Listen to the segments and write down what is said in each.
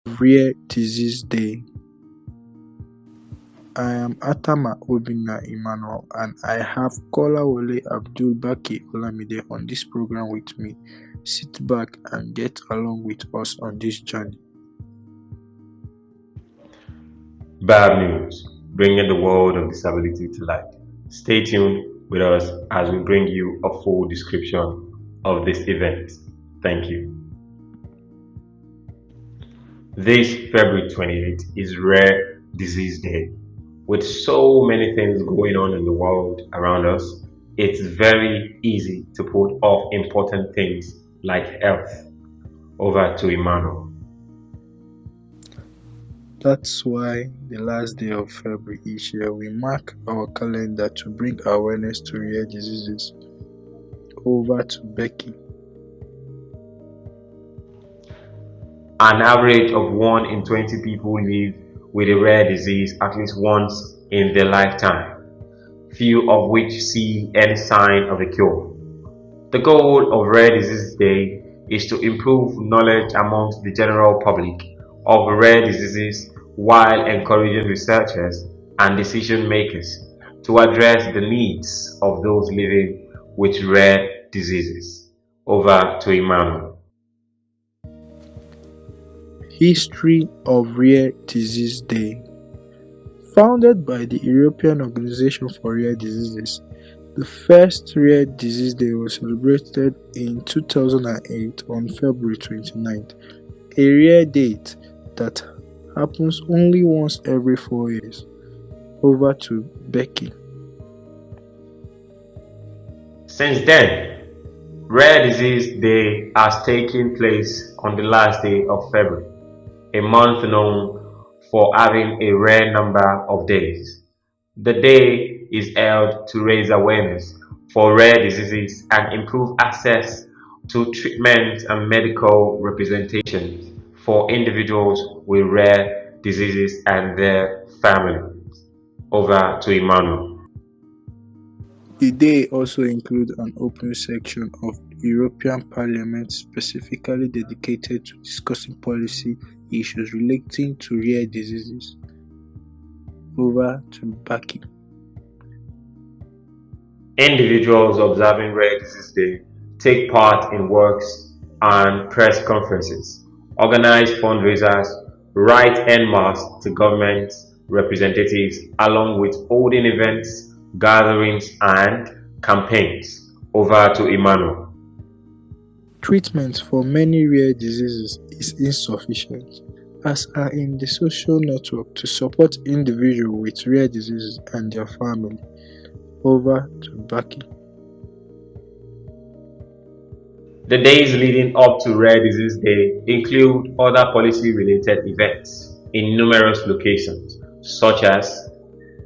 Rare Disease Day. I am Atama Obinna Emmanuel and I have Kolawole Abdul Baki Olamide on this program with me. Sit back and get along with us on this journey. Bad news, bringing the world of disability to light. Stay tuned with us as we bring you a full description of this event. Thank you. This February 28th is Rare Disease Day. With so many things going on in the world around us, it's very easy to put off important things like health. Over to Emmanuel. That's why the last day of February each year we mark our calendar to bring awareness to rare diseases. Over to Becky. An average of 1 in 20 people live with a rare disease at least once in their lifetime, few of which see any sign of a cure. The goal of Rare Disease Day is to improve knowledge amongst the general public of rare diseases while encouraging researchers and decision makers to address the needs of those living with rare diseases. Over to Emmanuel. History of Rare Disease Day. Founded by the European Organization for Rare Diseases, the first Rare Disease Day was celebrated in 2008 on February 29th, a rare date that happens only once every 4 years. Over to Becky. Since then, Rare Disease Day has taken place on the last day of February, a month known for having a rare number of days. The day is held to raise awareness for rare diseases and improve access to treatment and medical representations for individuals with rare diseases and their families. Over to Emmanuel. The day also includes an open section of European Parliament specifically dedicated to discussing policy issues relating to rare diseases. Over to Becky. Individuals observing Rare Disease Day take part in works and press conferences, organize fundraisers, write en masse to government representatives, along with holding events, gatherings, and campaigns. Over to Emmanuel. Treatment for many rare diseases is insufficient, as are in the social network to support individuals with rare diseases and their family. Over to Becky. The days leading up to Rare Disease Day include other policy-related events in numerous locations, such as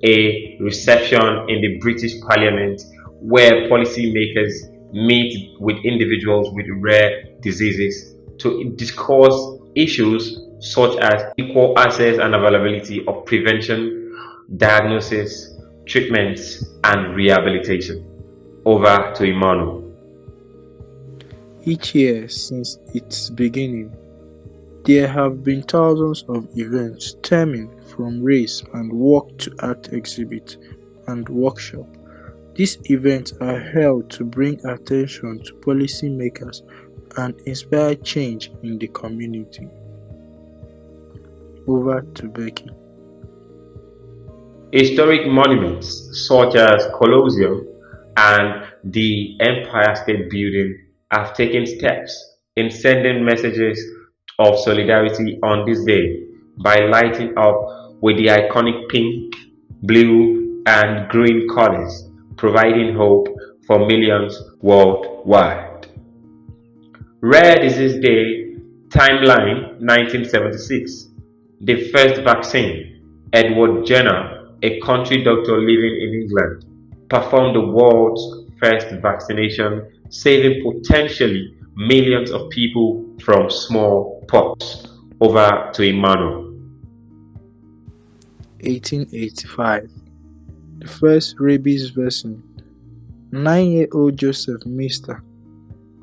a reception in the British Parliament where policymakers meet with individuals with rare diseases to discuss issues such as equal access and availability of prevention, diagnosis, treatments, and rehabilitation. Over to Emmanuel. Each year since its beginning, there have been thousands of events stemming from race and walk to art exhibits and workshops. These events are held to bring attention to policymakers and inspire change in the community. Over to Becky. Historic monuments such as Colosseum and the Empire State Building have taken steps in sending messages of solidarity on this day by lighting up with the iconic pink, blue, and green colors, providing hope for millions worldwide. Rare Disease Day timeline 1976. The first vaccine, Edward Jenner, a country doctor living in England, performed the world's first vaccination, saving potentially millions of people from smallpox. Over to Emmanuel. 1885. The first rabies vaccine. 9-year-old Joseph Mister,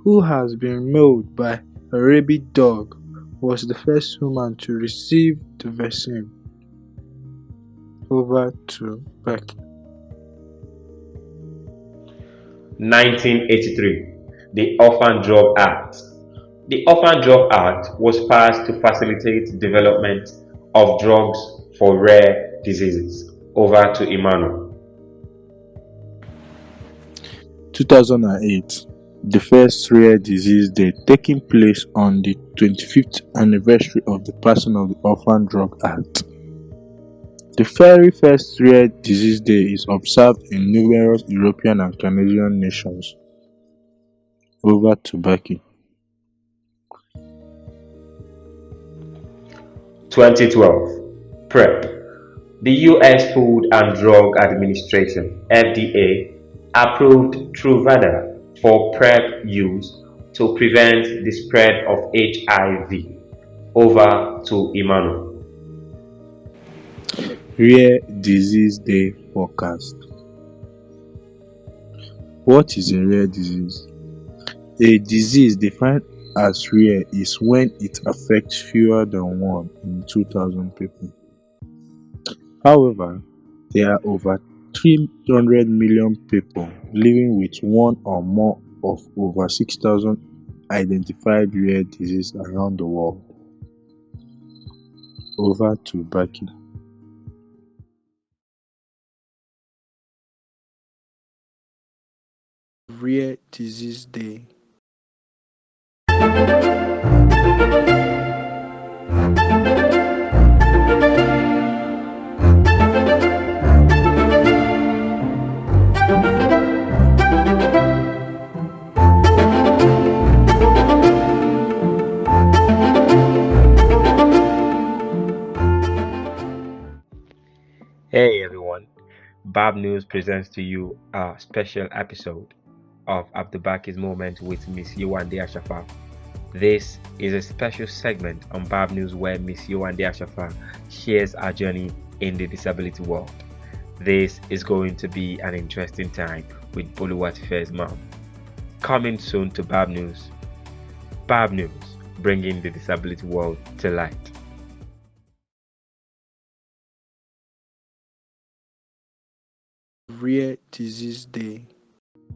who has been mauled by a rabid dog, was the first woman to receive the vaccine? Over to Becky. 1983, the Orphan Drug Act. The Orphan Drug Act was passed to facilitate development of drugs for rare diseases. Over to Emmanuel. 2008, the first Rare Disease Day taking place on the 25th anniversary of the passing of the Orphan Drug Act. The very first Rare Disease Day is observed in numerous European and Canadian nations. Over to Becky. 2012, PrEP. The US Food and Drug Administration (FDA) approved Truvada for PrEP use to prevent the spread of HIV. Over to Emmanuel. Rare Disease Day forecast. What is a rare disease? A disease defined as rare is when it affects fewer than 1 in 2,000 people. However, there are over 300 million people living with one or more of over 6,000 identified rare diseases around the world. Over to Becky. Rare Disease Day. Hey everyone, Bab News presents to you a special episode of Abdubaki's Moment with Miss Yewande Ashafa. This is a special segment on Bab News where Miss Yewande Ashafa shares her journey in the disability world. This is going to be an interesting time with Boluwatife's mom. Coming soon to Bab News. Bab News, bringing the disability world to light. Rare Disease Day.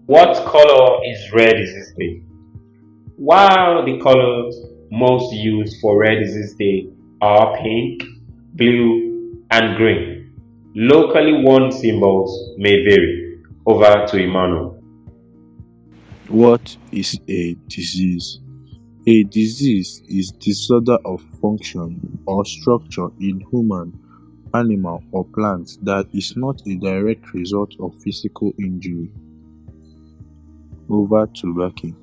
What color is Rare Disease Day? While the colors most used for Rare Disease Day are pink, blue, and green, locally worn symbols may vary. Over to Emmanuel. What is a disease? A disease is disorder of function or structure in human, animal, or plant that is not a direct result of physical injury. Over to Becky.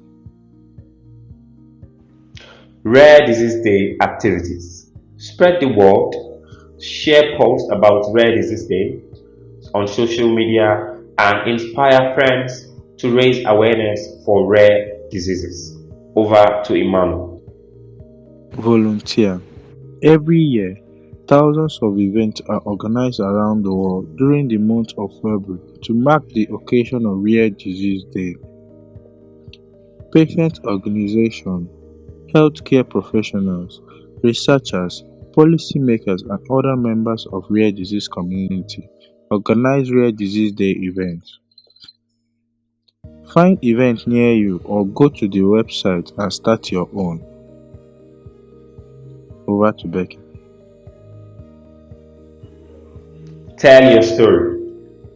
Rare Disease Day activities. Spread the word. Share posts about Rare Disease Day on social media and inspire friends to raise awareness for rare diseases. Over to Emmanuel. Volunteer. Every year, thousands of events are organized around the world during the month of February to mark the occasion of Rare Disease Day. Patient organizations, healthcare professionals, researchers, policymakers and other members of rare disease community organize Rare Disease Day events. Find events near you or go to the website and start your own. Over to Becky. Tell your story.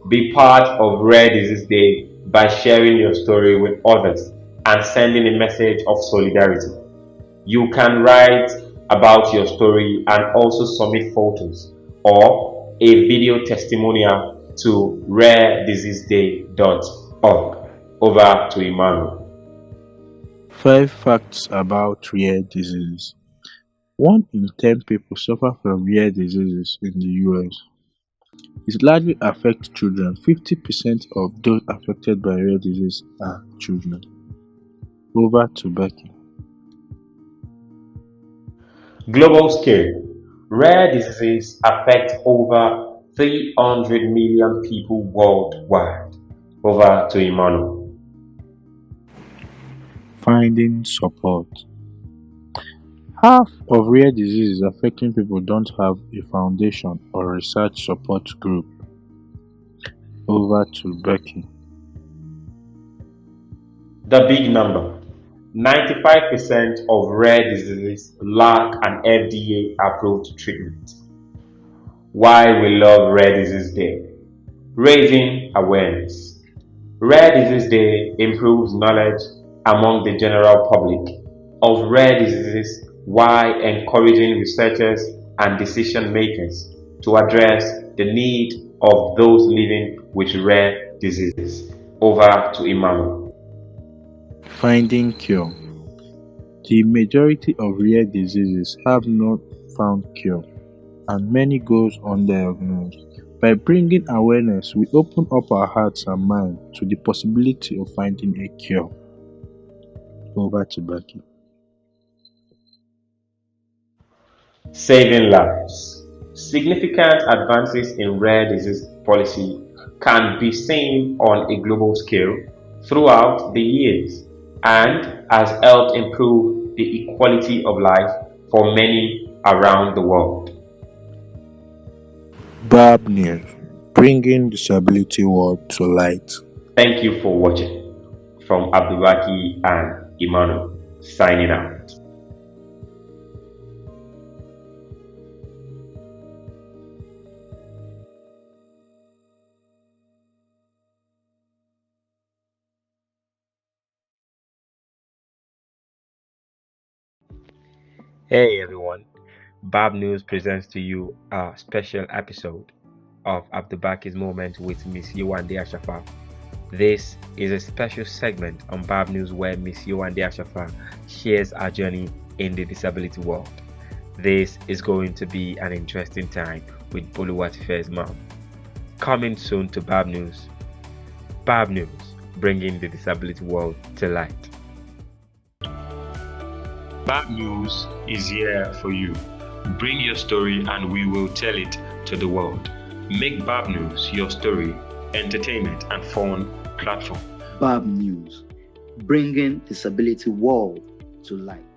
Be part of Rare Disease Day by sharing your story with others and sending a message of solidarity. You can write about your story and also submit photos or a video testimonial to rarediseaseday.org. Over to Emmanuel. 5 facts about rare disease. 1 in 10 people suffer from rare diseases in the US. It largely affects children. 50% of those affected by rare disease are children. Over to Becky. Global scale. Rare diseases affect over 300 million people worldwide. Over to Emmanuel. Finding support. Half of rare diseases affecting people don't have a foundation or research support group. Over to Becky. The big number. 95% of rare diseases lack an FDA approved treatment. Why we love Rare Disease Day. Raising awareness. Rare Disease Day improves knowledge among the general public of rare diseases while encouraging researchers and decision makers to address the need of those living with rare diseases. Over to Imam. Finding cure. The majority of rare diseases have not found cure, and many goes undiagnosed. By bringing awareness, we open up our hearts and minds to the possibility of finding a cure. Over to Becky. Saving lives. Significant advances in rare disease policy can be seen on a global scale throughout the years and has helped improve the equality of life for many around the world. Bab News, bringing disability world to light. Thank you for watching. From Abdulbaki and Imanu, signing out. Hey everyone, Bab News presents to you a special episode of Abdubaki's Moment with Miss Yewande Ashafa. This is a special segment on Bab News where Miss Yewande Ashafa shares her journey in the disability world. This is going to be an interesting time with Boluwatife's mom. Coming soon to Bab News. Bab News, bringing the disability world to light. Bad News is here for you. Bring your story and we will tell it to the world. Make Bad News your story, entertainment and fun platform. Bab News, bringing disability world to light.